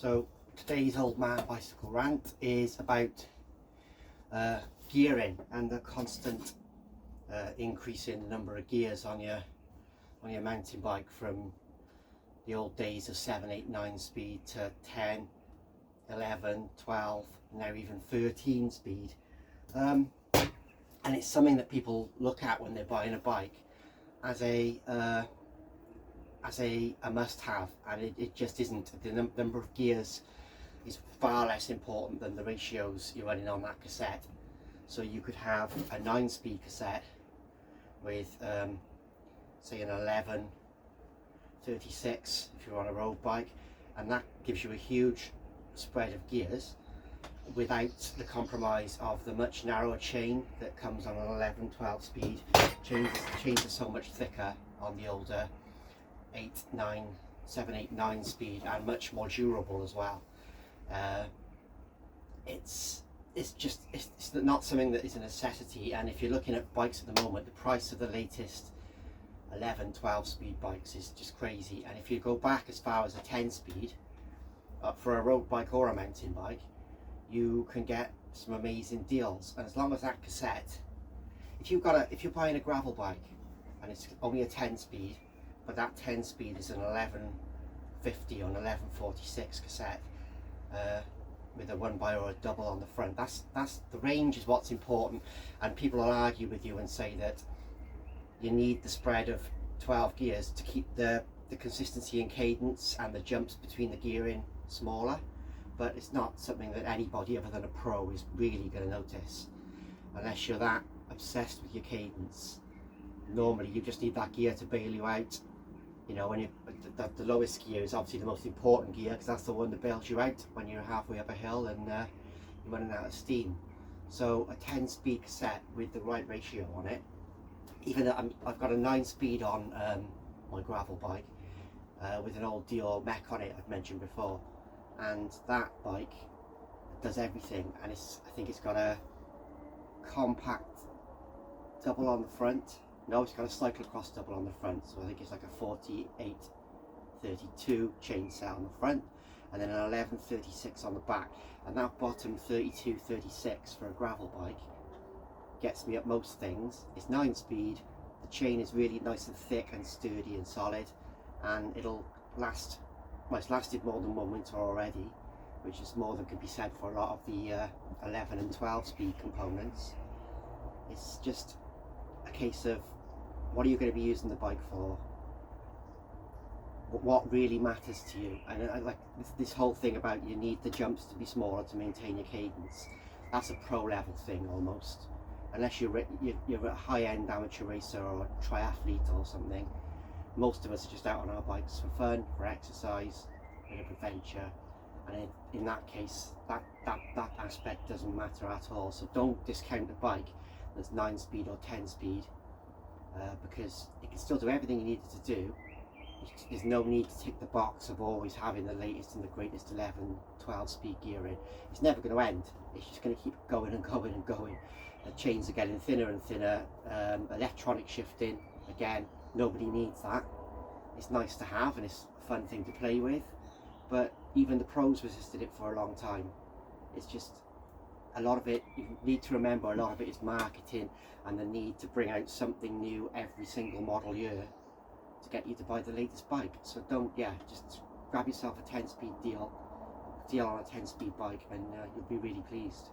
So today's Old Man Bicycle rant is about gearing and the constant increase in the number of gears on your mountain bike, from the old days of 7, 8, 9 speed to 10, 11, 12, now even 13 speed. And it's something that people look at when they're buying a bike as a must-have, and it just isn't. The number of gears is far less important than the ratios you're running on that cassette. So you could have a 9-speed cassette with say an 1136 if you're on a road bike, and that gives you a huge spread of gears without the compromise of the much narrower chain that comes on an 11-12 speed. Chains are so much thicker on the older 7, 8, 9 speed, and much more durable as well. It's not something that is a necessity, and if you're looking at bikes at the moment, the price of the latest 11, 12 speed bikes is just crazy. And if you go back as far as a 10 speed for a road bike or a mountain bike, you can get some amazing deals. And as long as that cassette, if you're buying a gravel bike and it's only a 10 speed, but that 10 speed is an 1150 or an 1146 cassette with a 1x or a double on the front, that's the range is what's important. And people will argue with you and say that you need the spread of 12 gears to keep the consistency and cadence and the jumps between the gearing smaller, but it's not something that anybody other than a pro is really going to notice unless you're that obsessed with your cadence. Normally you just need that gear to bail you out. You know, when the lowest gear is obviously the most important gear, because that's the one that bails you out when you're halfway up a hill and you're running out of steam. So a 10-speed cassette with the right ratio on it, even though I've got a 9-speed on my gravel bike with an old Dior mech on it I've mentioned before, and that bike does everything. And I think it's got a compact double on the front. No, it's got a cyclocross double on the front, so I think it's like a 4832 chain set on the front, and then an 1136 on the back. And that bottom 3236 for a gravel bike gets me up most things. It's 9 speed, the chain is really nice and thick and sturdy and solid, and it'll last. Well, it's lasted more than one winter already, which is more than could be said for a lot of the 11 and 12 speed components. It's just a case of, what are you going to be using the bike for? What really matters to you? And I like this whole thing about you need the jumps to be smaller to maintain your cadence. That's a pro level thing almost, unless you're a high-end amateur racer or a triathlete or something. Most of us are just out on our bikes for fun, for exercise, a bit of adventure, and in that case that aspect doesn't matter at all. So don't discount a bike that's 9 speed or 10 speed, because it can still do everything you need it to do. There's no need to tick the box of always having the latest and the greatest 11, 12 speed gearing. It's never going to end. It's just going to keep going and going and going. The chains are getting thinner and thinner. Electronic shifting, again, nobody needs that. It's nice to have and it's a fun thing to play with, but even the pros resisted it for a long time. It's just, a lot of it, you need to remember, a lot of it is marketing and the need to bring out something new every single model year to get you to buy the latest bike. So just grab yourself a 10-speed deal on a 10-speed bike, and you'll be really pleased.